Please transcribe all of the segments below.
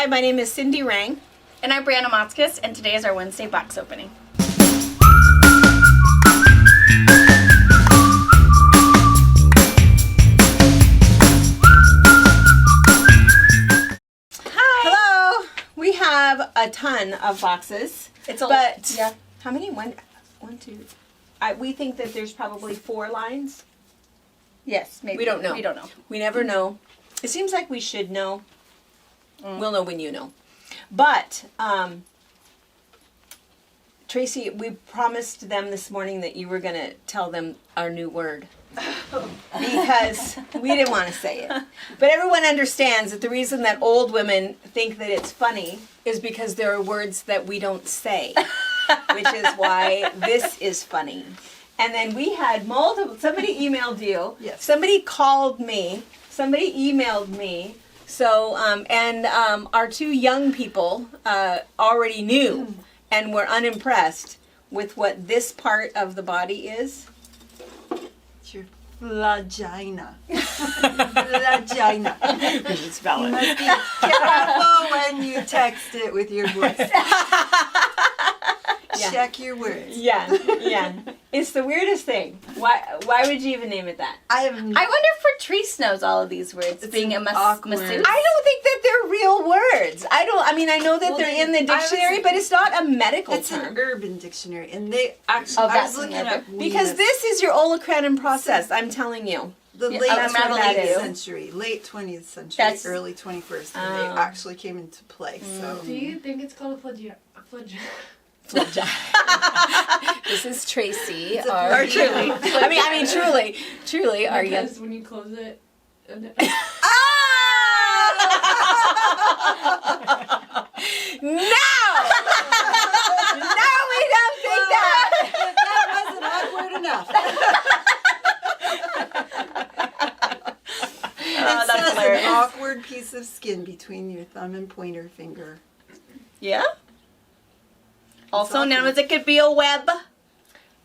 Hi, my name is Cindy Rang. And I'm Brianna Motzkis, and today is our Wednesday box opening. Hello. We have a ton of boxes. It's a but yeah. How many? One, two. We think that there's probably 4 lines. Yes, maybe. We don't know. We don't know. We never know. It seems like we should know. We'll know when you know. But Tracy, we promised them this morning that you were going to tell them our new word. Because we didn't want to say it. But everyone understands that the reason that old women think that it's funny is because there are words that we don't say. Which is why this is funny. And then we had multiple, somebody emailed you. Yes. Somebody called me. Somebody emailed me. So, and our 2 young people already knew and were unimpressed with what this part of the body is. It's your vagina. Vagina. We should spell You it. must be careful when you text it with your voice. Yeah. Check your words. Yeah, yeah. It's the weirdest thing. Why would you even name it that? I I wonder if Patrice knows all of these words, It's being a awkward. masseuse. I don't think that they're real words. I know that Well, they're in the I was- dictionary, but it's not a medical It's term. an urban dictionary, and they actually. Oh, I that's was looking an up urban- Because this is your Olocranon process, I'm telling you. the Yeah, late that's what that 20th is. century, late 20th century, That's- early 21st, and Oh. they actually came into play. So Do you think it's called a flagella? This is Tracy, It's a our flagella. truly. I mean, truly, our young. Because when you close it, No, no, we don't think that. that wasn't awkward enough. Oh, It that's says hilarious. an awkward piece of skin between your thumb and pointer finger. Yeah. Also awkward. known as it could be a web.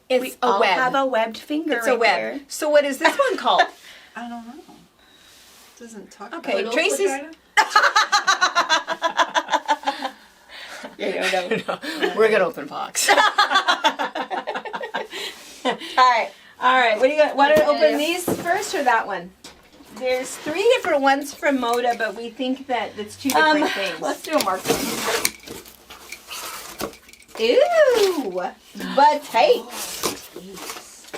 It's We a all web. have a webbed finger. It's right a web. there. So what is this one called? I don't know. It doesn't talk Okay, about Tracy's. Yeah, no. We're gonna open a box. All right. What do you got? Want to open these first or that one? There's 3 different ones from Moda, but we think that it's 2 different things. Let's do a mark one. Ooh, Batik.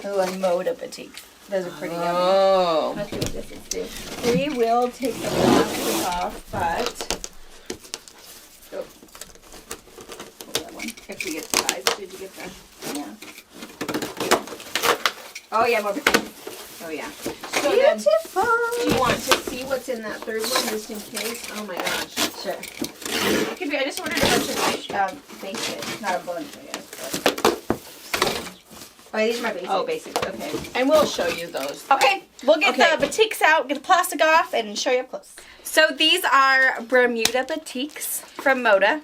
Ooh, a Moda Batik. Those are pretty yummy. Oh. Let's see what this is too. We will take the plastic off, but Oh. Hold that one. if we get the size, did you get that? Yeah. Oh yeah, more Batik. Oh yeah. So then, Beautiful. do you want to see what's in that 3rd one, just in case? Oh my gosh. Sure. It could be. I just ordered a bunch of basics. Not a bunch, I guess. But. Oh, these are my basics. Oh, basics. Okay. And we'll show you those. Okay, we'll get Okay. the batiks out, get the plastic off, and show you up close. So these are Bermuda batiks from Moda.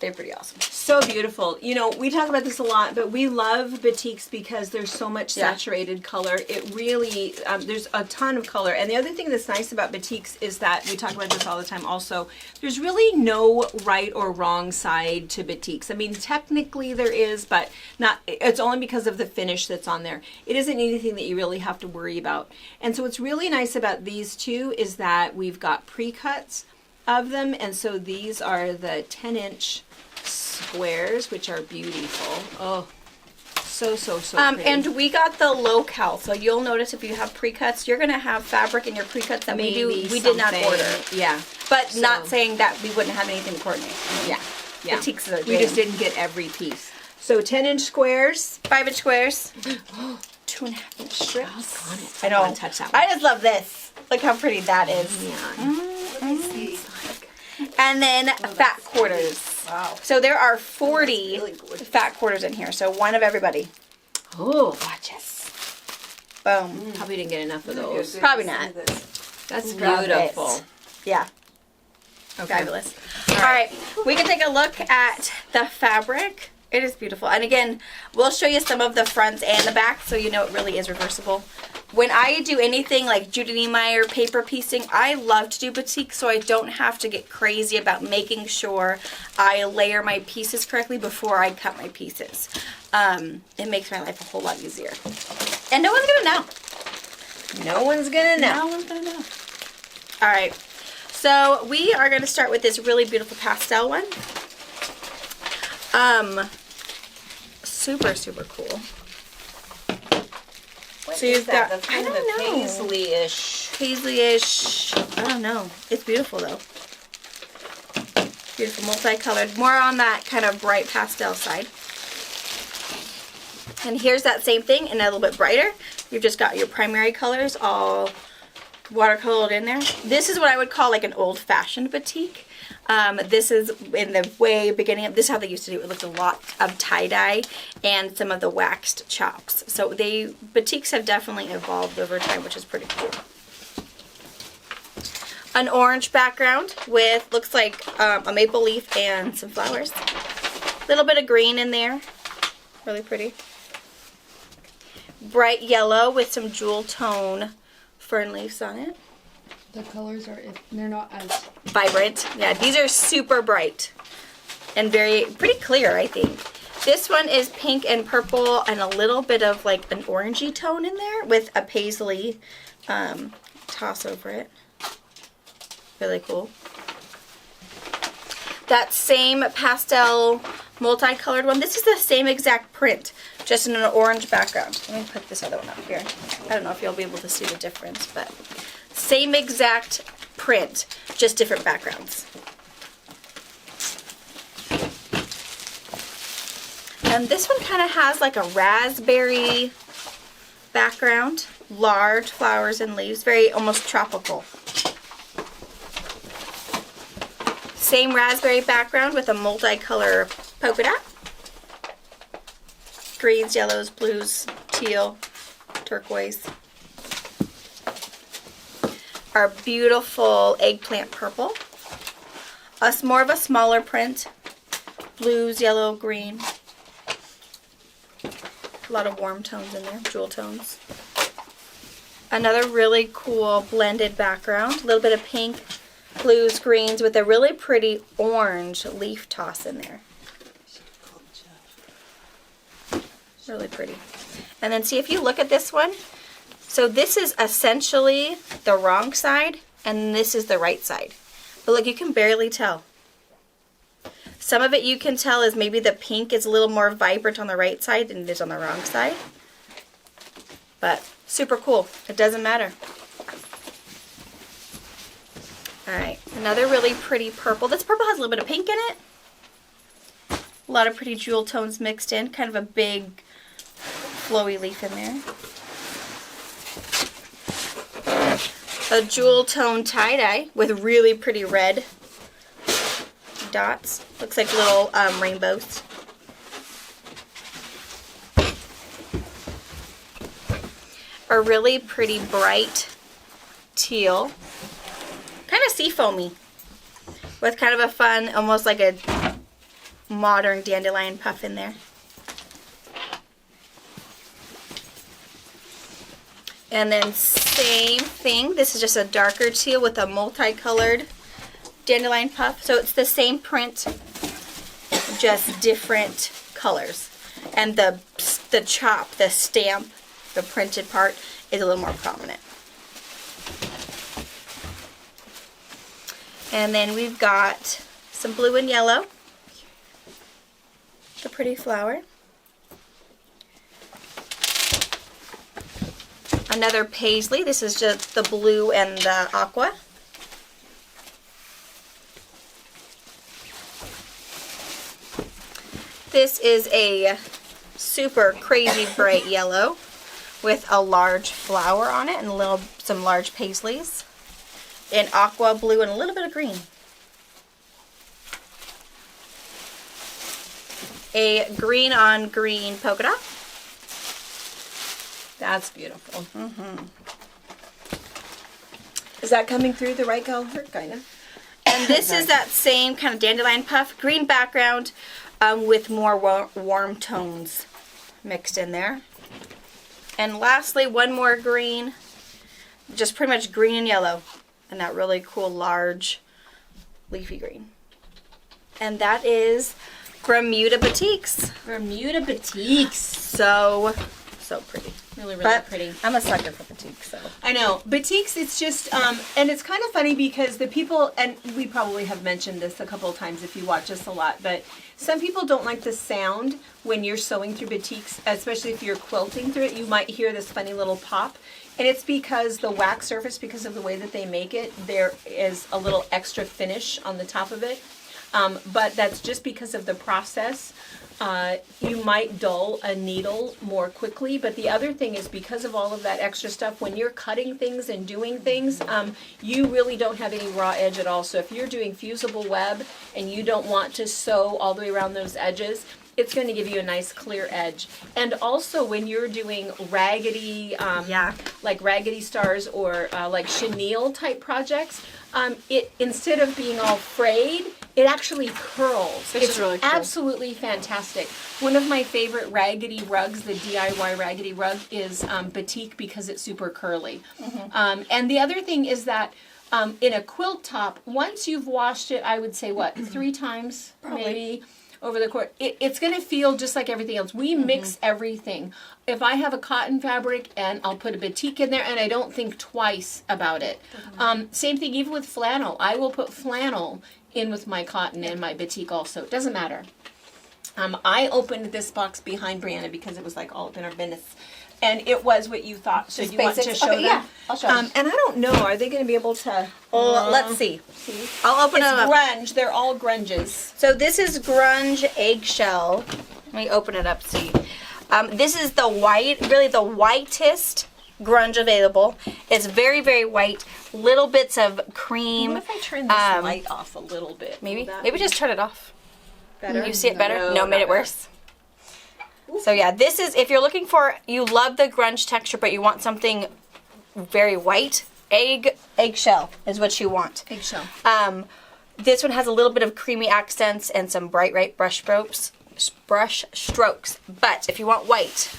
They're pretty awesome. So beautiful. You know, we talk about this a lot, but we love batiks because there's so much Yeah. saturated color. It really, there's a ton of color. And the other thing that's nice about batiks is that, we talk about this all the time also, there's really no right or wrong side to batiks. I mean, technically there is, but not. It's only because of the finish that's on there. It isn't anything that you really have to worry about. And so what's really nice about these 2 is that we've got pre-cuts of them. And so these are the 10-inch squares, which are beautiful. Oh, so pretty. And we got the low-cal, so you'll notice if you have pre-cuts, you're gonna have fabric in your pre-cuts that we did not something. order. Yeah, But So- not saying that we wouldn't have anything to coordinate. yeah. Batiks are We just didn't get every piece. So 10-inch squares. 5-inch squares. 2.5-inch strips. I know. want to touch that one. I just love this. Look how pretty that is. Yeah. Let me see. And then fat quarters. Wow. So there are 40 really gorgeous. fat quarters in here. So one of everybody. Oh, Gorgeous. Boom. probably didn't get enough of those. Probably not. That's Love beautiful. it. Yeah. Okay. Fabulous. All right. We can take a look at the fabric. It is beautiful. And again, we'll show you some of the fronts and the back so you know it really is reversible. when I do anything like Judy Niemeyer paper piecing, I love to do batik so I don't have to get crazy about making sure I layer my pieces correctly before I cut my pieces. It makes my life a whole lot easier. And no one's gonna know. No one's gonna know. No one's gonna know. All right, so we are gonna start with this really beautiful pastel one. Super, super cool. What So is you've that? got- That's I kind of don't a know. paisley-ish. Paisley-ish, I don't know. It's beautiful though. Beautiful, multicolored. More on that kind of bright pastel side. And here's that same thing and a little bit brighter. You've just got your primary colors all watercolored in there. This is what I would call like an old-fashioned batik. This is in the way beginning of, this is how they used to do it. It looked a lot of tie-dye and some of the waxed chops. So batiks have definitely evolved over time, which is pretty cool. An orange background with, looks like a maple leaf and some flowers. A little bit of green in there. Really pretty. Bright yellow with some jewel tone fern leaves on it. The colors are, they're not as Vibrant. Yeah, these are super bright and pretty clear, I think. This one is pink and purple and a little bit of like an orangey tone in there with a paisley toss over it. Really cool. That same pastel multicolored one. This is the same exact print, just in an orange background. Let me put this other one up here. I don't know if you'll be able to see the difference, but same exact print, just different backgrounds. And this one kind of has like a raspberry background, large flowers and leaves, very almost tropical. Same raspberry background with a multicolor polka dot. Greens, yellows, blues, teal, turquoise. Our beautiful eggplant purple. More of a smaller print. Blues, yellow, green. A lot of warm tones in there, jewel tones. Another really cool blended background. A little bit of pink, blues, greens with a really pretty orange leaf toss in there. Really pretty. And then see if you look at this one. So this is essentially the wrong side and this is the right side. But look, you can barely tell. Some of it you can tell is maybe the pink is a little more vibrant on the right side than it is on the wrong side. But super cool. It doesn't matter. Alright, another really pretty purple. This purple has a little bit of pink in it. A lot of pretty jewel tones mixed in. Kind of a big flowy leaf in there. A jewel tone tie-dye with really pretty red dots. Looks like little rainbows. A really pretty bright teal. Kind of seafoamy. With kind of a fun, almost like a modern dandelion puff in there. And then same thing. This is just a darker teal with a multicolored dandelion puff. So it's the same print, just different colors. And the chop, the stamp, the printed part is a little more prominent. And then we've got some blue and yellow. The pretty flower. Another paisley. This is just the blue and the aqua. This is a super crazy bright yellow with a large flower on it and some large paisleys. In aqua, blue, and a little bit of green. A green on green polka dot. That's beautiful. Mm-hmm. Is that coming through the right color? Kind of. And this is that same kind of dandelion puff. Green background with more warm tones mixed in there. And lastly, one more green. Just pretty much green and yellow. And that really cool large leafy green. And that is Bermuda Batiks. Bermuda Batiks. So pretty. Really, really But pretty. I'm a sucker for batiks, so. I know. Batiks, it's just, and it's kind of funny because the people, and we probably have mentioned this a couple of times if you watch us a lot, but some people don't like the sound when you're sewing through batiks, especially if you're quilting through it. You might hear this funny little pop. And it's because the wax surface, because of the way that they make it, there is a little extra finish on the top of it. But that's just because of the process. You might dull a needle more quickly, but the other thing is because of all of that extra stuff, when you're cutting things and doing things, you really don't have any raw edge at all. So if you're doing fusible web and you don't want to sew all the way around those edges, it's going to give you a nice clear edge. And also when you're doing raggedy, like raggedy stars or like chenille type projects, it instead of being all frayed, it actually curls. Which is It's really cool. absolutely fantastic. One of my favorite raggedy rugs, the DIY raggedy rug, is Batik because it's super curly. And the other thing is that in a quilt top, once you've washed it, I would say what, 3 times maybe over the course, it's going to feel just like everything else. We mix everything. If I have a cotton fabric and I'll put a batik in there and I don't think twice about it. Same thing even with flannel. I will put flannel in with my cotton and my batik also. It doesn't matter. I opened this box behind Brianna because it was like all up in our business. And it was what you thought. So Just you want to basics? show Okay, them? yeah, I'll show them. And I don't know. Are they going to be able to? Well, let's see. I'll open It's it up. grunge. They're all grunges. So this is Grunge Eggshell. Let me open it up, see. This is the white, really the whitest grunge available. It's very, very white. Little bits of cream. What if I turn this light off a little bit? Maybe. Will that Maybe be just turn it off. better. You see it better? No, No, made not it worse. So yeah, this is, if you're looking for, you love the grunge texture, but you want something very white, eggshell is what you want. Eggshell. This one has a little bit of creamy accents and some bright brush strokes. But if you want white,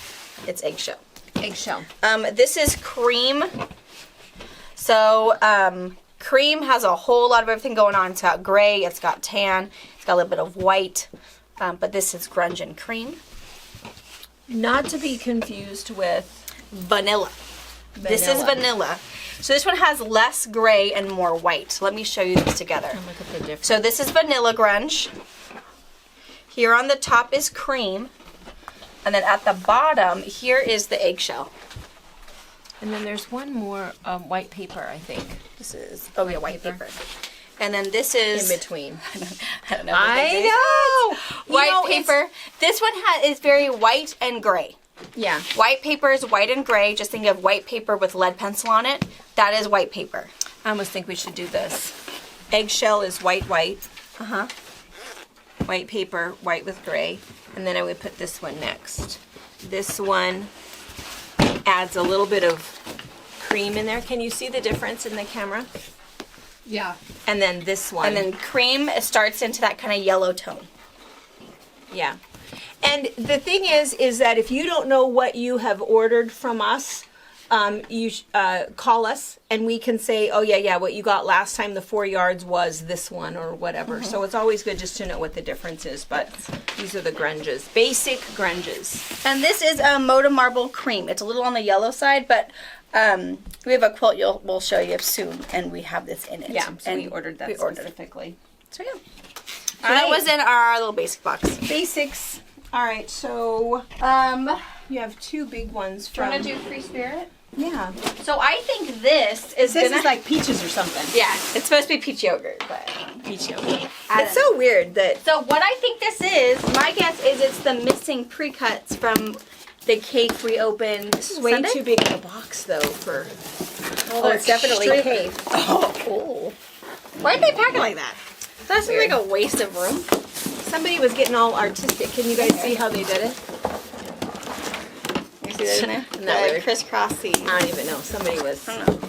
it's eggshell. Eggshell. This is cream. So cream has a whole lot of everything going on. It's got gray, it's got tan, it's got a little bit of white. But this is grunge and cream. Not to be confused with Vanilla. This is vanilla. So this one has less gray and more white. Let me show you these together. Look at the difference. So this is vanilla grunge. Here on the top is cream. And then at the bottom, here is the eggshell. And then there's one more white paper, I think. This is, oh yeah, white paper. And then this is... In between. I don't know. I know. White paper. This one is very white and gray. Yeah. White paper is white and gray. Just think of white paper with lead pencil on it. That is white paper. I almost think we should do this. Eggshell is white. Uh-huh. White paper, white with gray. And then I would put this one next. This one adds a little bit of cream in there. Can you see the difference in the camera? Yeah. And then this one. And then cream starts into that kind of yellow tone. Yeah. And the thing is that if you don't know what you have ordered from us, you call us and we can say, oh yeah, what you got last time, the 4 yards was this one or whatever. So it's always good just to know what the difference is. But these are the grunges, basic grunges. And this is a Moda Marble cream. It's a little on the yellow side, but we have a quilt we'll show you soon, and we have this in it. Yeah, so and we ordered that specifically. So yeah. So that was in our little basic box. Basics. All right, so you have 2 big ones Do you from. want to do Free Spirit? Yeah. So I think this is This gonna... is like peaches or something. Yeah, it's supposed to be peach yogurt, but... Peach yogurt. I It's don't so weird that. So what I think this is, my guess is it's the missing Precuts from the cake we opened. This is way Sunday? too big of a box though for. Oh, it's definitely cake. Oh. Why'd they pack it like that? That seems like a waste of room. Somebody was getting all artistic. Can you guys see how they did it? You see that in there? Isn't that weird? Crisscrossy. I don't even know. Somebody was I don't know.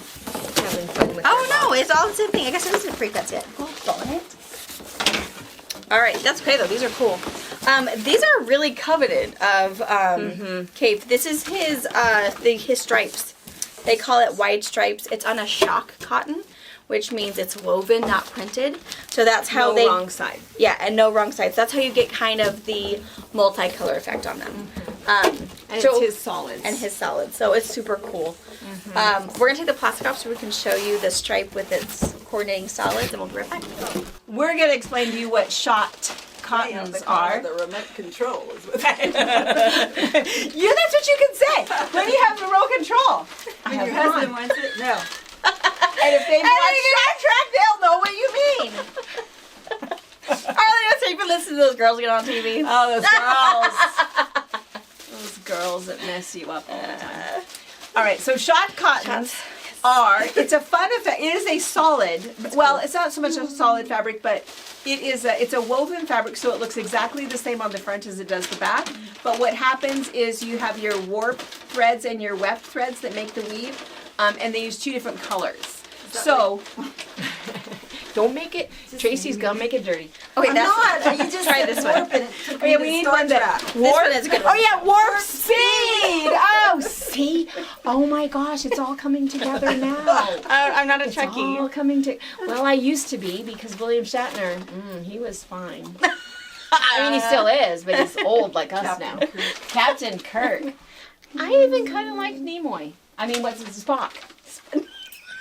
having fun with Oh their no, box. it's all the same thing. I guess it isn't Precuts yet. Oh, darn it. Alright, that's okay though. These are cool. These are really coveted of Cave. This is his stripes. They call it wide stripes. It's on a shock cotton, which means it's woven, not printed. So that's how No wrong side. Yeah, and no wrong sides. That's how you get kind of the multicolor effect on them. And it's his solids. And his solids. So it's super cool. We're going to take the plastic off so we can show you the stripe with its coordinating solids, and we'll be right back. We're going to explain to you what shot cottons are. The remote control is what Yeah, that's what you can say when you have remote control. when your husband wants it. No. And if they watch Star Trek, they'll know what you mean. Arlie, that's how you can listen to those girls get on TV. Oh, those girls. Those girls that mess you up all the time. All right, so shot cottons it's a fun effect. It is a solid, well, it's not so much a solid fabric, but it's a woven fabric, so it looks exactly the same on the front as it does the back. But what happens is you have your warp threads and your weft threads that make the weave, and they use two different colors. So, don't make it, Tracy's gonna make it dirty. Okay, I'm that's not. You just try said this warp one. and it took Oh me yeah, to we need Star one that Trek. This one is a good one. Oh yeah, warp speed. Oh, see. Oh my gosh, it's all coming together now. I'm not a It's all Trekkie. coming to. Well, I used to be because William Shatner, he was fine. I mean, he still is, but he's old like us now. Captain Kirk. I even kind of liked Nimoy. I mean, what's his Spock?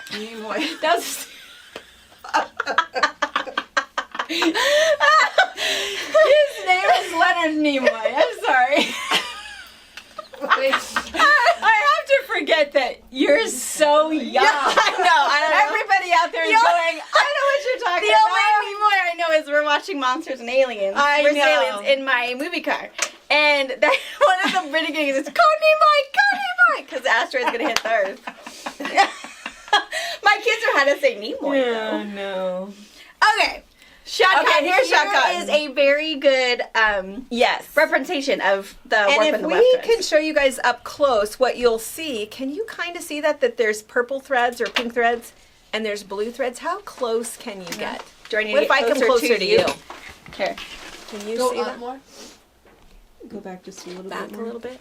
Nimoy. That was. His name is Leonard Nimoy. I'm sorry. I have to forget that you're so young. Yeah, I know. Everybody out there is going, I know what you're talking The about. only Nimoy I know is we're watching Monsters and Aliens. I We're know. aliens in my movie car. And that, one of the British things is, Code Nimoy! Because the asteroid's going to hit the Earth. My kids are how to say Nimoy. Oh, no. Okay. Okay, here's here shot cotton. is a very good Yes. representation of the And warp if and the we weft can threads. show you guys up close what you'll see, can you kind of see that there's purple threads or pink threads and there's blue threads? How close can you get? Do I need What to if I get come closer to you? Here. Can you Go see up that? more. Go back just a little Back bit a more. little bit.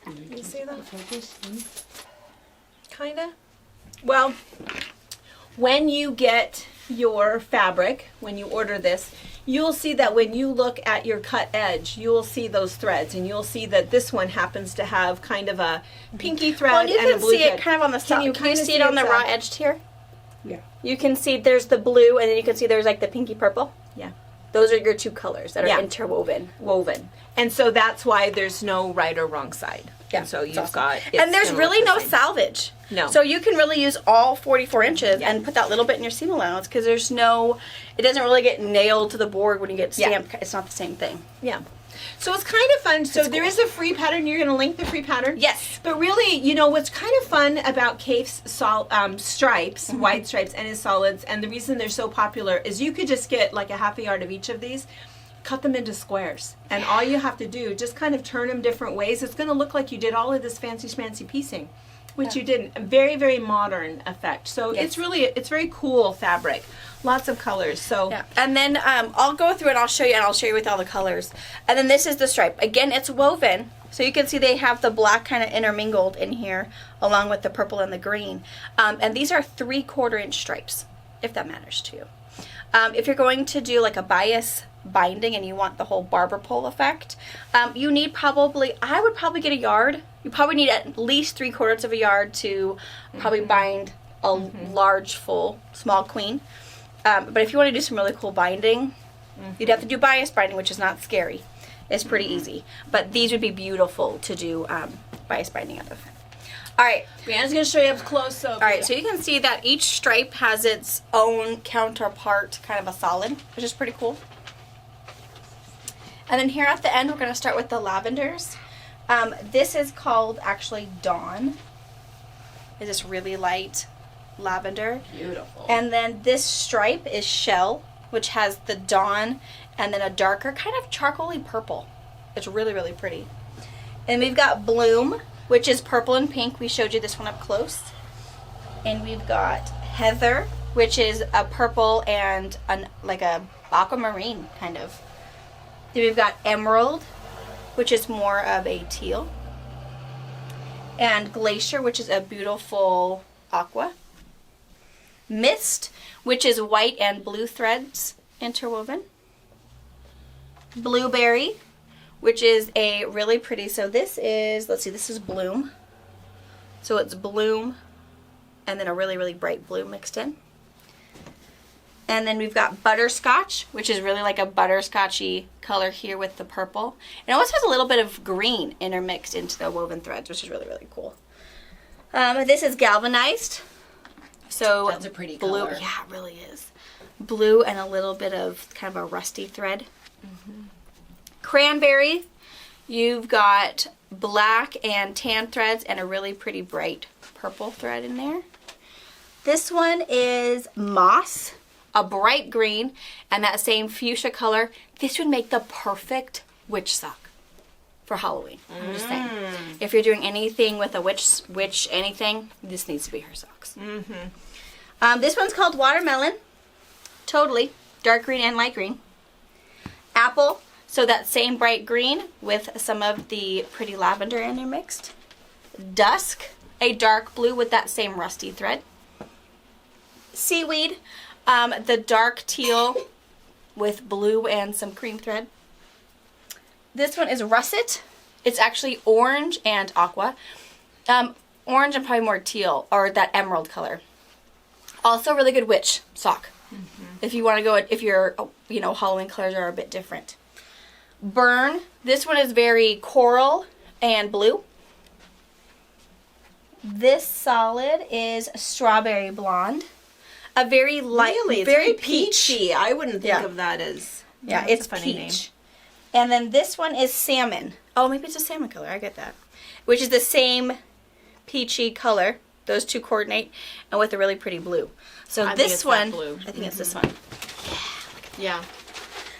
Can you see that? Focus. Kinda. Well, when you get your fabric, when you order this, you'll see that when you look at your cut edge, you'll see those threads, and you'll see that this one happens to have kind of a pinky thread Well, you and a can blue see thread. it kind of on the side. Can you kinda see it on the it's, raw edge here? Yeah. You can see there's the blue, and then you can see there's like the pinky purple. Yeah. Those are your two colors that are Yeah. interwoven. Woven. And so that's why there's no right or wrong side. Yeah, And so it's you've awesome. got... And there's gonna really look no the same. salvage. No. So you can really use all 44 inches and put that little bit in your seam allowance because there's no, it doesn't really get nailed to the board when you get Yeah. stamped. It's not the same thing. Yeah. So it's kind of fun. So there is a free pattern. You're going to link the free pattern. Yes. But really, you know, what's kind of fun about Kafe's stripes, wide stripes, and his solids, and the reason they're so popular is you could just get like a half a yard of each of these, cut them into squares, and all you have to do, just kind of turn them different ways. It's going to look like you did all of this fancy schmancy piecing, which you didn't. A very, very modern effect. So Yes. it's really, it's very cool fabric. Lots of colors. So Yeah. And then I'll go through and I'll show you, and I'll show you with all the colors. And then this is the stripe. Again, it's woven. So you can see they have the black kind of intermingled in here along with the purple and the green. And these are 3/4 inch stripes, if that matters to you. If you're going to do like a bias binding and you want the whole barber pole effect, you need probably, I would probably get a yard. You probably need at least 3/4 of a yard to probably bind a large, full, small queen. But if you want to do some really cool binding, you'd have to do bias binding, which is not scary. It's pretty easy. But these would be beautiful to do bias binding out of. All right. Brianna's going to show you up close. So All right, so you can see that each stripe has its own counterpart, kind of a solid, which is pretty cool. And then here at the end, we're going to start with the lavenders. This is called actually Dawn. It's this really light lavender. beautiful. And then this stripe is Shell, which has the Dawn and then a darker kind of charcoaly purple. It's really, really pretty. And we've got Bloom, which is purple and pink. We showed you this one up close. And we've got Heather, which is a purple and like a aquamarine kind of. Then we've got Emerald, which is more of a teal. And Glacier, which is a beautiful aqua. Mist, which is white and blue threads interwoven. Blueberry, which is a really pretty, so this is, let's see, this is Bloom. So it's Bloom and then a really, really bright blue mixed in. And then we've got Butterscotch, which is really like a butterscotchy color here with the purple. It almost has a little bit of green intermixed into the woven threads, which is really, really cool. This is Galvanized. So That's a pretty blue, color. yeah, it really is. Blue and a little bit of kind of a rusty thread. Cranberry, you've got black and tan threads and a really pretty bright purple thread in there. This one is Moss, a bright green, and that same fuchsia color. This would make the perfect witch sock for Halloween. I'm just saying. If you're doing anything with a witch anything, this needs to be her socks. This one's called Watermelon. Totally. Dark green and light green. Apple. So that same bright green with some of the pretty lavender intermixed. Dusk. A dark blue with that same rusty thread. Seaweed. The dark teal with blue and some cream thread. This one is Russet. It's actually orange and aqua. Orange and probably more teal, or that emerald color. Also really good witch sock. If you want to go, if your, Halloween colors are a bit different. Burn. This one is very coral and blue. This solid is Strawberry Blonde. A very light, Really? It's very very peachy. I wouldn't think Yeah. of that as. Yeah, that's it's a funny peach. name. And then this one is Salmon. Oh, maybe it's a salmon color. I get that. Which is the same peachy color. Those two coordinate, and with a really pretty blue. So I think this it's one, that blue. I think it's this one. Yeah.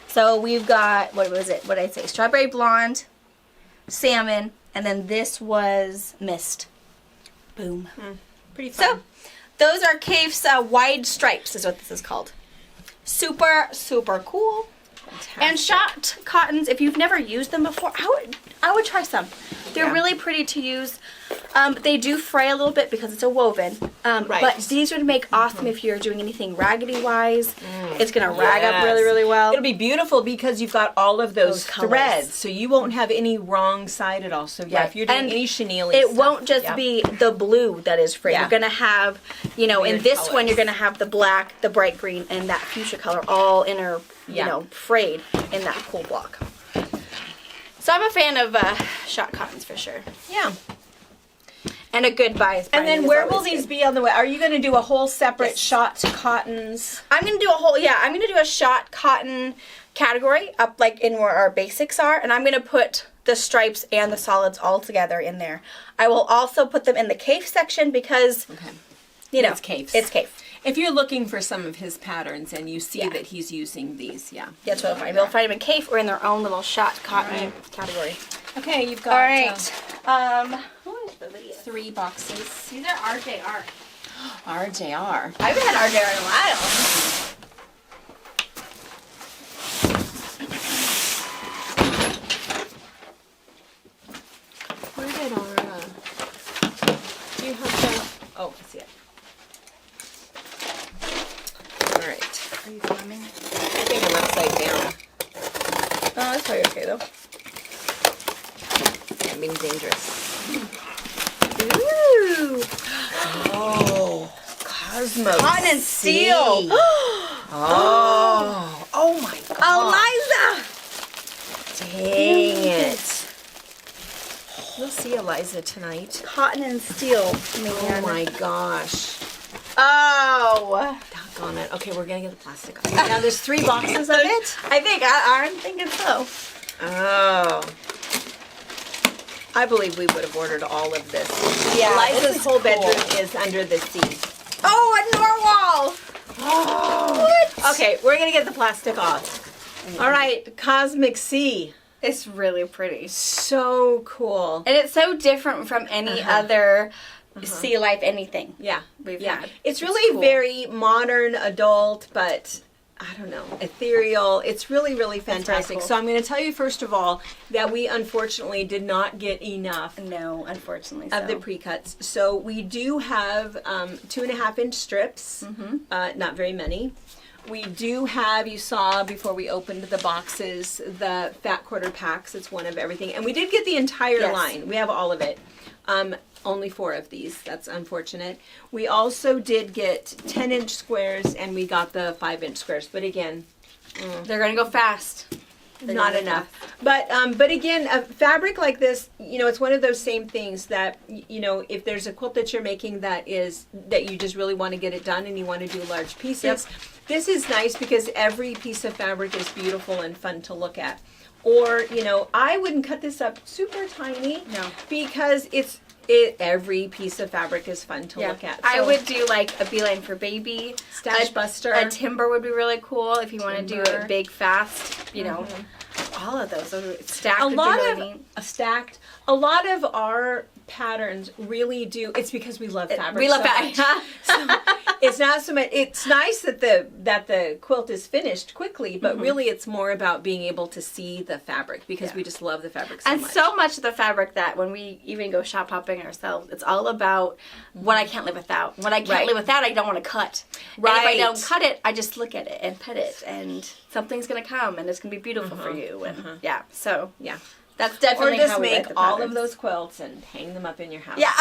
So we've got, what was it? What did I say? Strawberry Blonde, Salmon, and then this was Mist. Boom. Pretty fun. So those are Kafe's Wide Stripes is what this is called. Super, super cool. And shot cottons, if you've never used them before, I would try some. They're Yeah. really pretty to use. They do fray a little bit because it's a woven. Right. But these would make awesome if you're doing anything raggedy wise. It's gonna rag up really, really well. It'll be beautiful because you've got all of those colors. threads, so you won't have any wrong side at all. So yeah, Right. if you're doing And any chenille, it won't just be the blue that is frayed. Yeah. You're gonna have, in Weird this one, colors. you're gonna have the black, the bright green, and that fuchsia color all Yeah. frayed in that cool block. So I'm a fan of shot cottons for sure. Yeah. And a good bias. And binding then is where will always these good. be on the way? Are you going to do a whole separate Yes. shot cottons? I'm gonna do a shot cotton category up like in where our basics are, and I'm gonna put the stripes and the solids all together in there. I will also put them in the Kafe section because Okay. it's Kafe's. It's Kafe. If you're looking for some of his patterns and you see Yeah. that he's using these, yeah. That's what I'll find. You'll find them in Kafe or in their own little shot cotton category. Okay, you've got All right. Who is the video? 3 boxes. These are RJR. RJR. I haven't had RJR in a while. Where did our, do you have the, oh, I see it. All right. Are you filming? I think I'm upside down. Oh, that's probably okay though. I'm being dangerous. Ooh. Oh, Cosmo. Cotton and steel. Oh my God. Eliza! Dang it. We'll see Eliza tonight. Cotton and steel, man. Oh my gosh. Oh. Doggone it. Okay, we're gonna get the plastic off. Now there's 3 boxes of it? I'm thinking so. Oh. I believe we would have ordered all of this. Yeah, this Eliza's is whole cool. bedroom is under the sea. Oh, a narwhal! Oh. What? Okay, we're gonna get the plastic off. All right, Cosmic Sea. It's really pretty. So cool. And it's so different from any other sea life anything. Yeah, We've yeah. had. It's It's really cool. very modern, adult, but I don't know, ethereal. It's really, really fantastic. cool. So I'm going to tell you first of all that we unfortunately did not get enough No, unfortunately, of the pre-cuts. So we do have 2.5-inch strips, not very many. We do have, you saw before we opened the boxes, the fat quarter packs. It's one of everything. And we did get the entire Yes. line. We have all of it. Only 4 of these. That's unfortunate. We also did get 10-inch squares, and we got the 5-inch squares. But again, they're gonna go fast. not enough. But again, a fabric like this, it's one of those same things that, if there's a quilt that you're making that you just really want to get it done and you want to do large pieces, this is nice because every piece of fabric is beautiful and fun to look at. Or, I wouldn't cut this up super tiny. No. Because every piece of fabric is fun to look at. I So, would do like a beeline for baby. Stash buster. A timber would be really cool if you want to do Timber. it big, fast. All of those are stacked. a would be lot really of neat. stacked. A lot of our patterns really do. It's because we love fabric. We love so much. that. It's not so much. It's nice that the quilt is finished quickly, but really it's more about being able to see the fabric because we just love the fabric so And much. so much of the fabric that when we even go shop hopping ourselves, it's all about what I can't live without. What I can't live without, I don't want to cut. Right. And if I don't cut it, I just look at it and pet it, and something's gonna come, and it's gonna be beautiful for you. And so yeah. that's Or definitely just how we make like the all of patterns. those quilts and hang them up in your house. Yeah.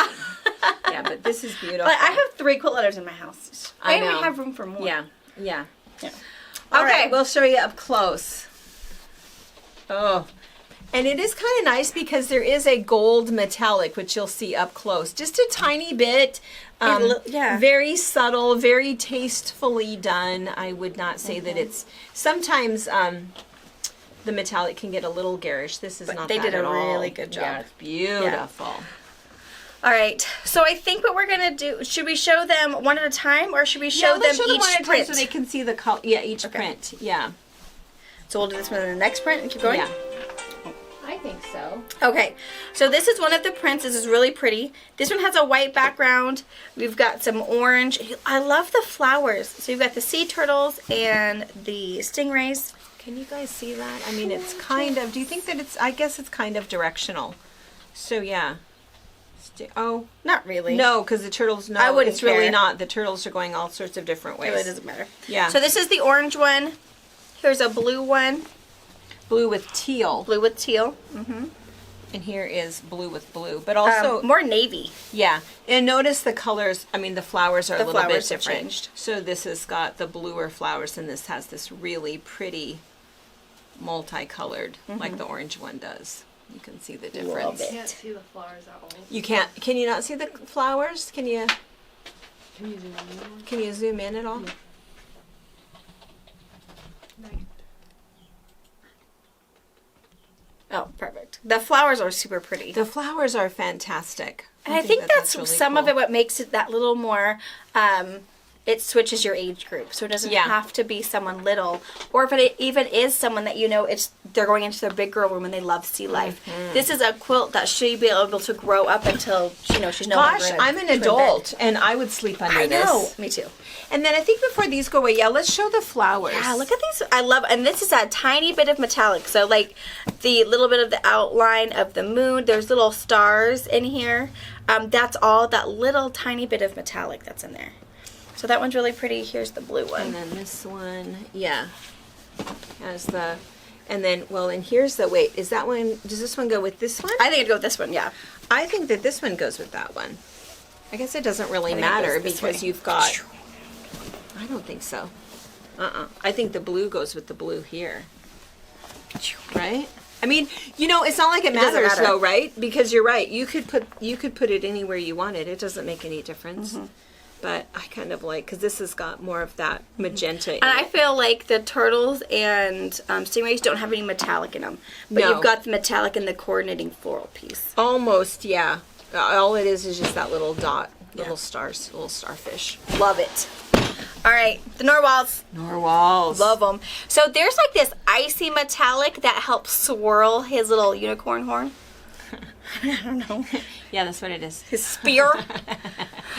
Yeah, but this is beautiful. But I have 3 quilt letters in my house. I Maybe know. we have room for more. Yeah. Yeah. All Okay. right, we'll show you up close. Oh. And it is kind of nice because there is a gold metallic, which you'll see up close. Just a tiny bit. Very subtle, very tastefully done. I would not say that it's... Sometimes the metallic can get a little garish. This is not they that did a at all. really good job. Yeah, it's beautiful. All right. So I think what we're gonna do. Should we show them one at a time, or should we show them let's show each one at a time print? so they can see the color. Yeah, each Okay. print. Yeah. So we'll do this one in the next print and keep going. Yeah. I think so. Okay, so this is one of the prints. This is really pretty. This one has a white background. We've got some orange. I love the flowers. So you've got the sea turtles and the stingrays. Can you guys see that? I mean, it's kind of, do you think that it's, I guess it's kind of directional. So yeah. Not really. No, because the turtles, no, I wouldn't it's really care. not. The turtles are going all sorts of different It ways. really doesn't matter. Yeah. So this is the orange one. Here's a blue one. Blue with teal. Blue with teal. And here is blue with blue. But also, More navy. yeah. And notice the colors, I mean, the flowers are The a little bit flowers have different. changed. So this has got the bluer flowers, and this has this really pretty multicolored, like the orange one does. You can see the difference. Love it. Can't see the flowers at all. You can't, can you not see the flowers? Can you Can you zoom in more? Can you zoom in at all? Oh, perfect. The flowers are super pretty. The flowers are fantastic. And I think that's really some of cool. it what makes it that little more, it switches your age group. So it doesn't Yeah. have to be someone little. Or if it even is someone that they're going into their big girl room and they love sea life. This is a quilt that she'll be able to grow up until, she's no longer Gosh, in a I'm an twin adult and I would sleep under bed. I know. this. Me too. And then I think before these go away, let's show the flowers. Yeah, look at these. I love, and this is a tiny bit of metallic. So like the little bit of the outline of the moon, there's little stars in here. That's all that little tiny bit of metallic that's in there. So that one's really pretty. Here's the blue one. And then this one, has the, and then, and here's the, wait, is that one, does this one go with this one? I think I'd go with this one, yeah. I think that this one goes with that one. I guess it doesn't really I think it matter goes this because way. you've got, I don't think so. I think the blue goes with the blue here. Right? I mean, it's not like it doesn't matters matter. though, right? Because you're right. You could put it anywhere you wanted. It doesn't make any difference. But I kind of like, because this has got more of that magenta in And I it. feel like the turtles and stingrays don't have any metallic in them. But No. you've got the metallic in the coordinating floral piece. Almost, yeah. All it is just that little dot, little stars, little starfish. Love it. All right, the narwhals. Narwhals. Love them. So there's like this icy metallic that helps swirl his little unicorn horn. I don't know. Yeah, that's what it is. His spear.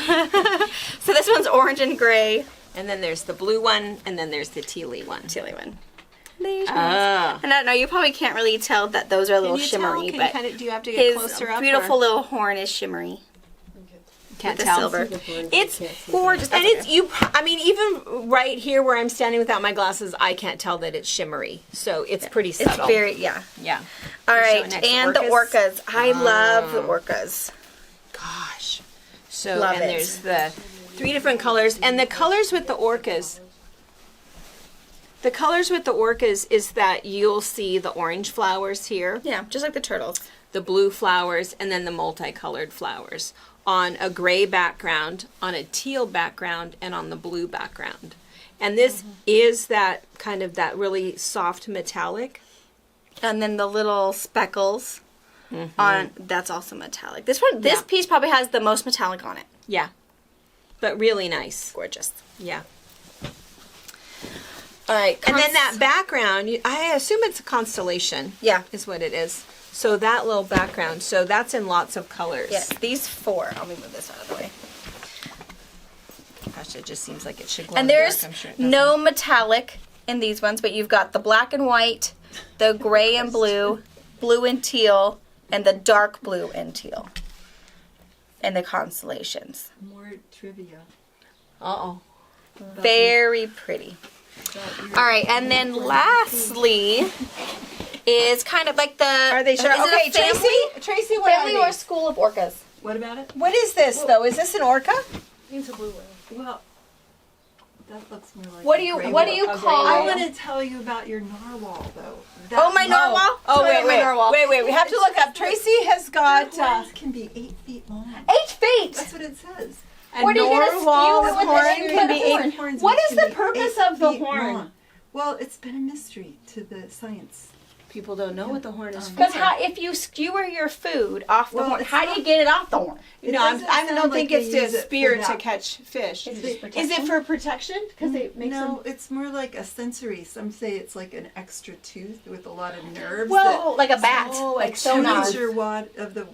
So this one's orange and gray. And then there's the blue one, and then there's the tealy one. Tealy one. There's Oh. And I don't know, you probably can't really tell that those are a little Can you shimmery, tell? but Can you do you have to get his closer up? beautiful or- little horn is shimmery. Can't the tell. silver. It's gorgeous, and it's you. I mean, even right here where I'm standing without my glasses, I can't tell that it's shimmery. So it's pretty It's subtle. very, yeah. Yeah. All Show right, it next to and the orcas. I love the orcas. Gosh. So Love and it. there's the 3 different colors, and the colors with the orcas. The colors with the orcas is that you'll see the orange flowers here, Yeah, just like the turtles. the blue flowers, and then the multicolored flowers on a gray background, on a teal background, and on the blue background. And this is that kind of that really soft metallic. And then the little speckles on, that's also metallic. This one, this Yeah. piece probably has the most metallic on it. Yeah. But really nice. Gorgeous. Yeah. All right. And then that background, I assume it's a constellation. Yeah. Is what it is. So that little background, so that's in lots of colors. Yes, these 4. Let me move this out of the way. Gosh, it just seems like it should glow And in the dark. there's I'm sure it doesn't. no metallic in these ones, but you've got the black and white, the gray and blue, blue and teal, and the dark blue and teal. And the constellations. More trivia. Uh-oh. Very pretty. All right, and then lastly is kind of like the. Are they sure? Is it Okay, a family, Tracy, what family are or these? school of orcas? What about it? What is this, though? Is this an orca? Into blue whale. Well, that looks more like. What a do you gray What do wolf. you A gray call? I want to tell you about your narwhal, though. Oh, my narwhal. Oh, Tell me my narwhal. wait. We have to look up. Tracy has got Narwhals can be 8 feet long. 8 feet. That's what it says. a What are you gonna narwhal skew it with horn the can be horn? 8. Horns What which is can the be purpose 8 of the feet horn? long. Well, it's been a mystery to the science. People don't know what the horn is for. Because how if you skewer your food off the Well, horn, it's how do not- you get it off the horn? It No, I doesn't don't sound think like it's they to use it for spear to that. catch fish. Is it Is protection? it for protection? Because it makes them. No, it's more like a sensory. Some say it's like an extra tooth with a lot of nerves. Well, like a bat, Oh, like like sonar. temperature of the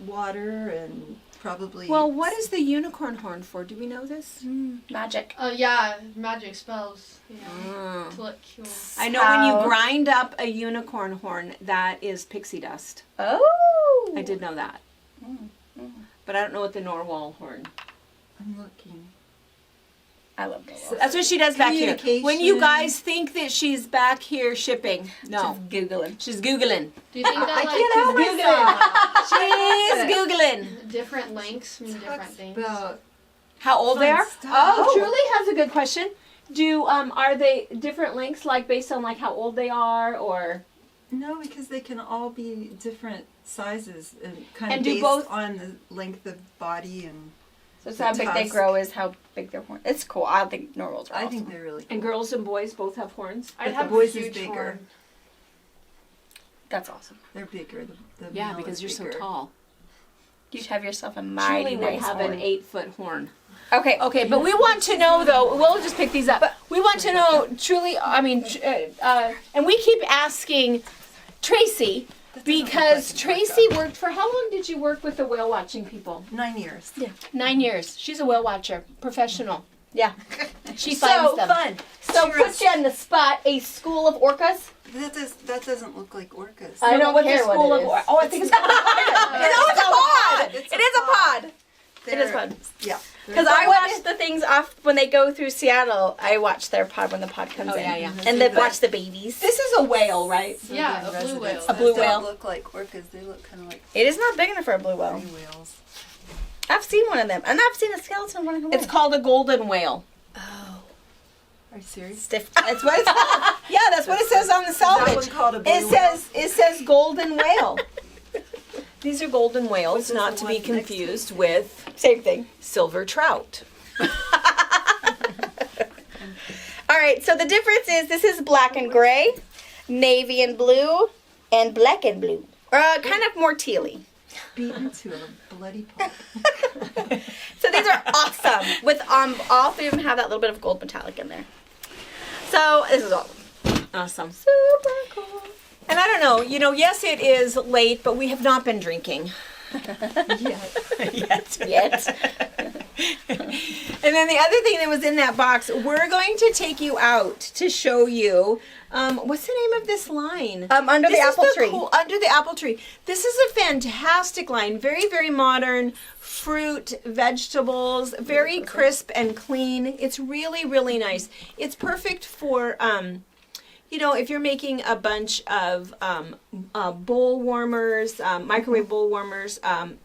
water and probably. Well, what is the unicorn horn for? Do we know this? Magic. Yeah, magic spells. Yeah. Mm. To like cure. I know when How- you grind up a unicorn horn, that is pixie dust. Oh. I did know that. But I don't know what the narwhal horn. I'm looking. I love that. That's what she does back here. When you Communication. guys think that she's back here shipping, no, Googling. she's Googling. Do you think that She's Googling. like different lengths mean different things? About How old they Fun are? stuff. Oh, Julie has a good question. Do are they different lengths, like based on like how old they are, or? no, because they can all be different sizes and kind And of do based both- on the length of body and. So it's how big they tusk. grow is how big their horn. It's cool. I think narwhals are I awesome. think they're really. Cool. And girls and boys both have horns. I'd But have the boys a is huge bigger. horn. That's awesome. They're bigger. The Yeah, male because is you're so bigger. tall. You'd have yourself a mighty Julie would nice have horn. an 8-foot horn. Okay. Okay, but we want to know though. We'll just pick these up. We want to know, truly. I mean, and we keep asking Tracy because Tracy worked for. How long did you work with the whale watching people? 9 years. 9 years. She's a whale watcher, professional. Yeah, she So finds them. fun. So put you on the spot. A school of orcas. That doesn't look like orcas. I don't What's a care what school it of? is. Oh, I think it's called. It's a pod. It's It is a pod. It is They're- fun. Yeah. Because I watch the things off when they go through Seattle. I watch their pod when the pod comes Oh, in. yeah, yeah. And they watch the babies. This is a whale, right? Yeah, a blue Residents whale. that blue don't whale. look like orcas. They look kind of like It is not big enough for a blue whale. gray whales. I've seen one of them, and I've seen a skeleton running away. It's called a golden whale. Are you serious? stiff. That's what it's called. Yeah, that's what it says on the Is that salvage. one called a blue It says golden whale. These are golden whales, What's this not to one be next to? confused with Same thing. silver trout. All right, so the difference is this is black and gray, navy and blue, and black and blue. Kind of more tealy. Beaten to a bloody pulp. So these are awesome. With all 3 of them have that little bit of gold metallic in there. So this is awesome. Awesome. Super cool. And I don't know, yes, it is late, but we have not been drinking Yeah. yet. Yet. And then the other thing that was in that box, we're going to take you out to show you. What's the name of this line? Under the This is apple tree. Under the apple tree. This is a fantastic line. Very, very modern. Fruit, vegetables, very crisp and clean. It's really, really nice. It's perfect for, if you're making a bunch of bowl warmers, microwave bowl warmers,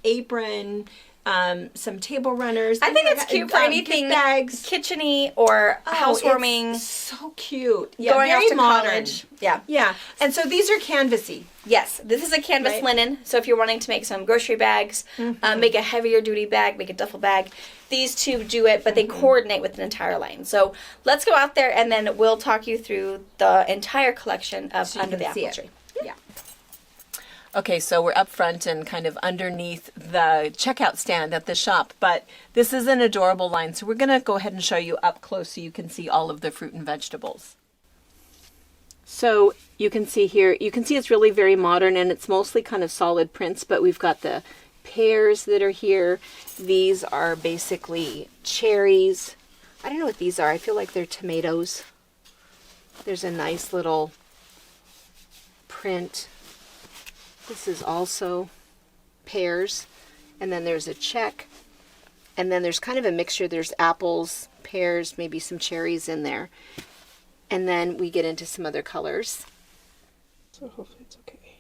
apron, some table runners. I think it's cute for anything gift bags. kitchen-y or housewarming. It's so cute. Yeah, Going very off to modern. college. Yeah. Yeah, and so these are canvasy. Yes, this is a canvas Right. linen. So if you're wanting to make some grocery bags, make a heavier duty bag, make a duffel bag, these two do it, but they coordinate with an entire line. So let's go out there and then we'll talk you through the entire collection of So you Under the can see Apple it. Tree. Yeah. Okay, so we're up front and kind of underneath the checkout stand at the shop, but this is an adorable line. So we're going to go ahead and show you up close so you can see all of the fruit and vegetables. So you can see here, it's really very modern and it's mostly kind of solid prints, but we've got the pears that are here. These are basically cherries. I don't know what these are. I feel like they're tomatoes. There's a nice little print. This is also pears. And then there's a check. And then there's kind of a mixture. There's apples, pears, maybe some cherries in there. And then we get into some other colors. So hopefully it's okay.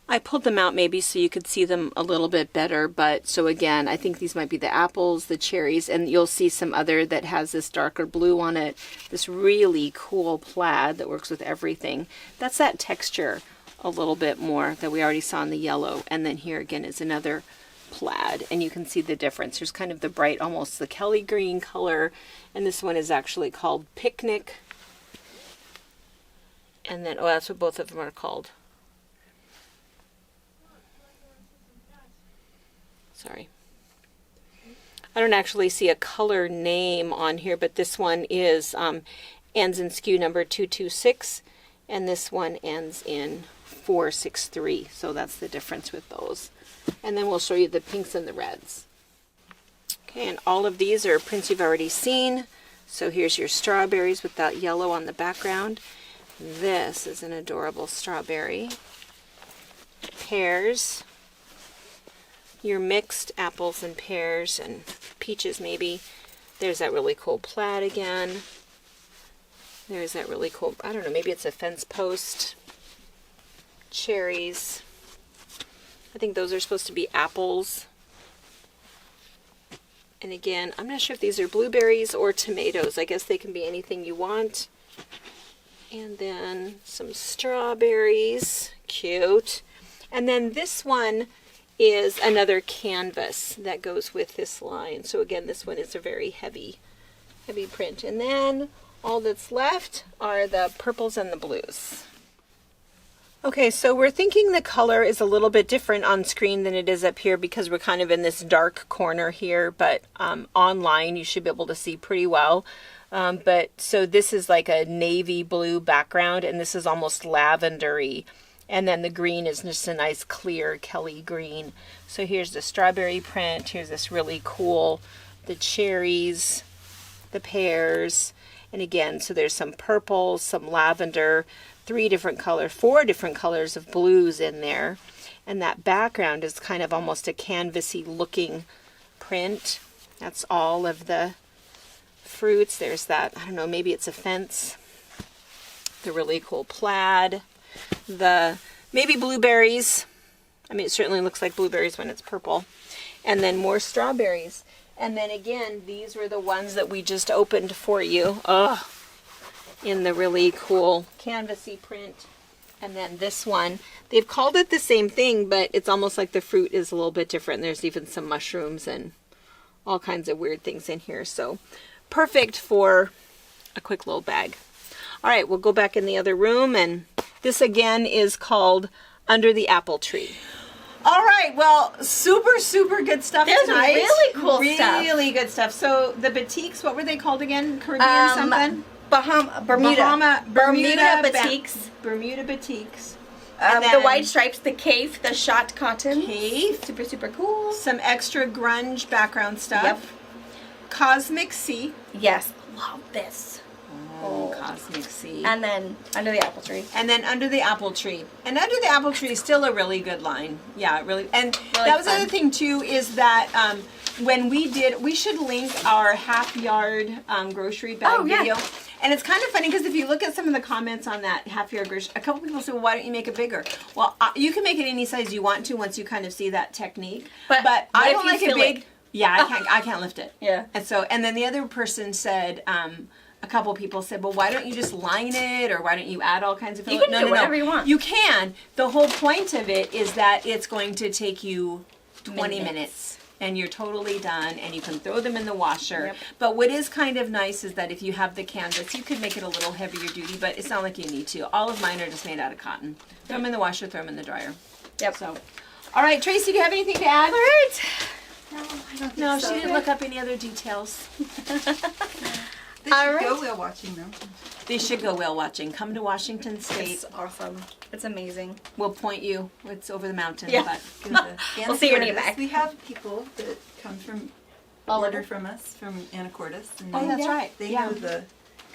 I pulled them out maybe so you could see them a little bit better, but so again, I think these might be the apples, the cherries, and you'll see some other that has this darker blue on it, this really cool plaid that works with everything. That's that texture a little bit more that we already saw in the yellow, and then here again is another plaid, and you can see the difference. There's kind of the bright, almost the Kelly green color, and this one is actually called Picnic, and then, oh, that's what both of them are called. Sorry. I don't actually see a color name on here, but this one is ends in SKU number 226, and this one ends in 463. So that's the difference with those. And then we'll show you the pinks and the reds. Okay, and all of these are prints you've already seen. So here's your strawberries with that yellow on the background. This is an adorable strawberry. Pears. Your mixed apples and pears and peaches maybe. There's that really cool plaid again. There's that really cool, I don't know, maybe it's a fence post. Cherries. I think those are supposed to be apples. And again, I'm not sure if these are blueberries or tomatoes. I guess they can be anything you want. And then some strawberries. Cute. And then this one is another canvas that goes with this line. So again, this one is a very heavy print. And then all that's left are the purples and the blues. Okay, so we're thinking the color is a little bit different on screen than it is up here because we're kind of in this dark corner here, but online you should be able to see pretty well. But so this is like a navy blue background, and this is almost lavendery. And then the green is just a nice clear Kelly green. So here's the strawberry print. Here's this really cool, the cherries, the pears. And again, so there's some purple, some lavender, 4 different colors of blues in there. And that background is kind of almost a canvasy looking print. That's all of the fruits. There's that, I don't know, maybe it's a fence. The really cool plaid. The maybe blueberries. I mean, it certainly looks like blueberries when it's purple. And then more strawberries. And then again, these were the ones that we just opened for you. Oh, in the really cool canvasy print. And then this one, they've called it the same thing, but it's almost like the fruit is a little bit different. There's even some mushrooms and all kinds of weird things in here. So perfect for a quick little bag. All right, we'll go back in the other room, and this again is called Under the Apple Tree. All right, well, super good stuff There's tonight. really cool stuff. Really good stuff. So the Batiks, what were they called again? Caribbean something? Bermuda. Bermuda Ba- Batiks. Bermuda Batiks. The white stripes, the cafe, the shot cotton. Cafe. Super cool. Some extra grunge background stuff. Yep. Cosmic Sea. Yes, love this. Oh, Cosmic Sea. And then Under the Apple Tree. And then Under the Apple Tree. And Under the Apple Tree is still a really good line. Yeah, really. And Really that was the fun. other thing, too, is that when we should link our half yard grocery bag Oh, yeah. video. And it's kind of funny because if you look at some of the comments on that half yard grocery, a couple people say, well, why don't you make it bigger? Well, you can make it any size you want to once you kind of see that technique. But what I if don't you like it fill big. it? Yeah, I can't lift it. Yeah. And then the other person said, a couple people said, well, why don't you just line it, or why don't you add all kinds of You fillers? can do whatever you want. You can. The whole point of it is that it's going to take you 20 minutes. And you're totally done, and you can throw them in the washer. Yep. But what is kind of nice is that if you have the canvas, you could make it a little heavier duty, but it's not like you need to. All of mine are just made out of cotton. Throw them in the washer, throw them in the dryer. Yep. So, all right, Tracy, do you have anything to add? All right. No, I don't think No, so. she didn't look up any other details. They All should right. go whale watching though. They should go whale watching. Come to Washington State. It's awesome. It's amazing. We'll point you. It's over the mountain. Yeah. But We'll see you when you get Anacortes, back. We have people that come from order from us from Anacortes, and Oh, that's right. they Yeah. know the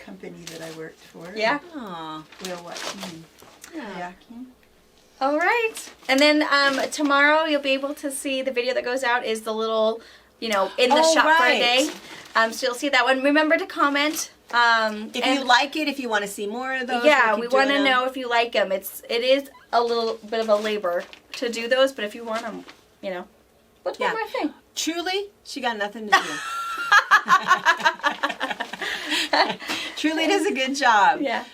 company that I worked for. Yeah. Aw. Whale watching and kayaking. All right. And then tomorrow you'll be able to see the video that goes out is the little, in the Oh, shop for a right. day. So you'll see that one. Remember to comment. If you like it, if you want to see more of those, Yeah, we'll we keep want to doing them. know if you like them. It is a little bit of a labor to do those, but if you want them, what's Yeah. one more thing? Truly, she got nothing to do. Truly does a good job. Yeah.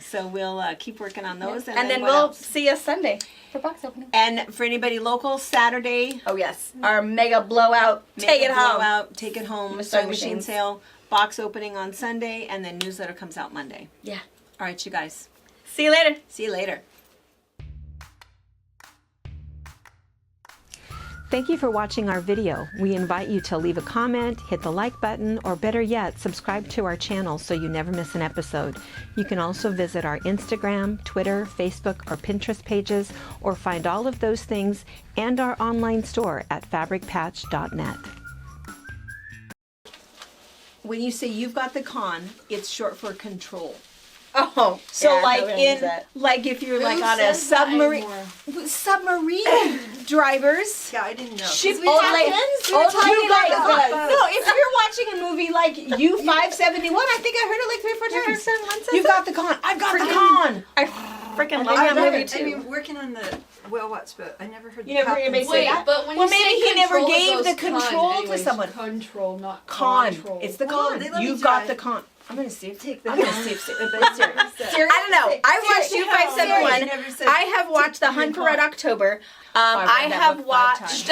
So we'll keep working on those. And then what we'll else? see you Sunday for box opening. And for anybody local, Saturday, Oh, yes. Our mega blowout. Take it home. Out, take it home. With Sewing sewing machine machines. sale, box opening on Sunday, and then newsletter comes out Monday. Yeah. All right, you guys. See you later. See you later. Thank you for watching our video. We invite you to leave a comment, hit the like button, or better yet, subscribe to our channel so you never miss an episode. You can also visit our Instagram, Twitter, Facebook, or Pinterest pages, or find all of those things and our online store at fabricpatch.net. When you say you've got the con, it's short for control. Oh. So yeah, like nobody needs that. if you're Who like on a says that submarine, anymore? submarine drivers. Yeah, I didn't know. Ship We Old have- lady- captains. old lady You got like the- us. No, if you're watching a movie like U-571, I think I heard it like 3 or 4 times. Someone says You've that? got the con. I've got the con. I freaking love I that movie I too. mean, working on the whale watch, but I never heard You the never heard captain anybody say say Wait, that? but when Well, you maybe say he never control, it gave goes the con control to anyways. someone. Control, not Con. control. It's the Well, con. they let me You've got try. the con. I'm gonna see if Take the I'm gonna con. see if Siri. I don't know. I watched Siri, U571. never said I have watched The Hunt for Red October. I read that have book 5 watched.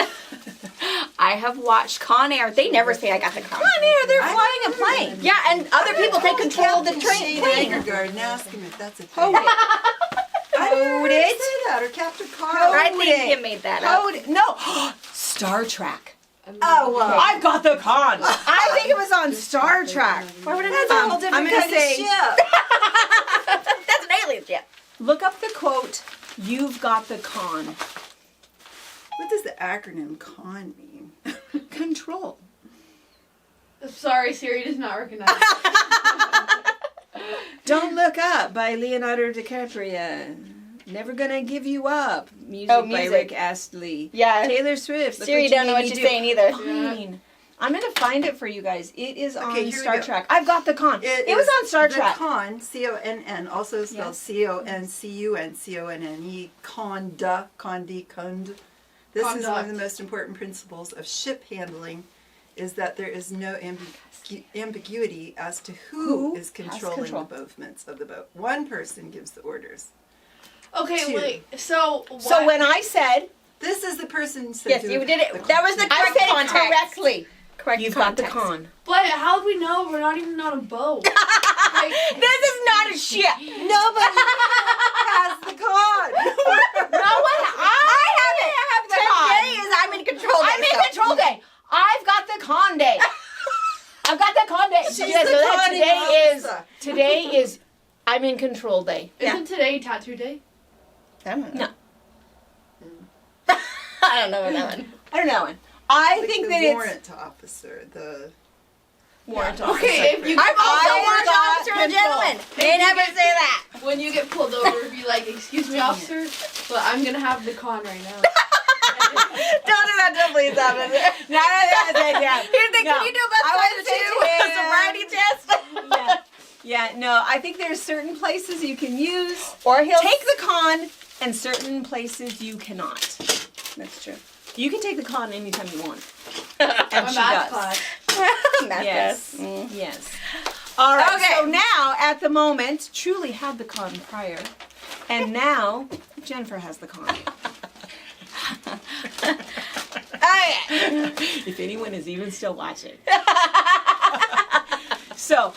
I have watched Con Air. They never say I got the con. Con Air, they're flying a plane. Yeah, and other people take control of the Shane plane. Angergard and ask him if that's a thing. Hold it. I didn't Hold hear him it. say that, or Captain Carl. I Hold think it. you made that up. Hold it. No. Star Trek. Oh, well. I've got the con. I think it was on Star Trek. Why would I That's know a that? whole different I'm gonna kind say- of ship. That's an alien ship. Look up the quote, "You've got the con." What does the acronym CON mean? Control. Sorry, Siri does not recognize. Don't Look Up by Leonardo DiCaprio. Never Gonna Give You Up. Music, Oh, by music. Rick Astley. Yeah. Taylor Swift. Look Siri What You don't know Made what Me you're Do. saying either. Fine. I'm gonna find it for you guys. It is Okay, on here we Star go. Trek. I've got the con. It was is on Star the Trek. CON, C-O-N-N, also spelled Yes. C-O-N-C-U-N, C-O-N-N-E, CONDA, condi, cond. This is one of Conduct. the most important principles of ship handling, is that there is no ambiguity as to who is has controlling control. the movements of the boat. One person gives the orders. Okay, 2. wait. So what? So when I said, This is the person who said Yes, do you did the it. That was the I correct said it context. correctly. Correct You've got the context. con. But how do we know we're not even on a boat? Like, This is not a ship. Nobody has the con. No one. I have the con. Today is I'm in control. I'm in control day. I've got the con day. I've got the con day. Did you guys the know that con officer. today is I'm in control day. isn't today tattoo day? I don't No. know. I don't know that one. I don't know. I Like think the that it's warrant officer, the warrant officer. Okay, if you I'm also I warrant got officer and control. gentleman. They never say that. when you get pulled over, be like, "Excuse me, officer, but I'm gonna have the con right now." Don't do that till police officer. No, yeah. Here's the, No. can you do a best I side would of say two to sobriety test? Yeah, no, I think there's certain places you can use Or he'll take the con and certain places you cannot. That's true. You can take the con anytime you want. My And she math does. class. Yes. Mm. Yes. All right. Okay. So now, at the moment, Truly had the con prior, and now Jennifer has the con. Okay. If anyone is even still watching. So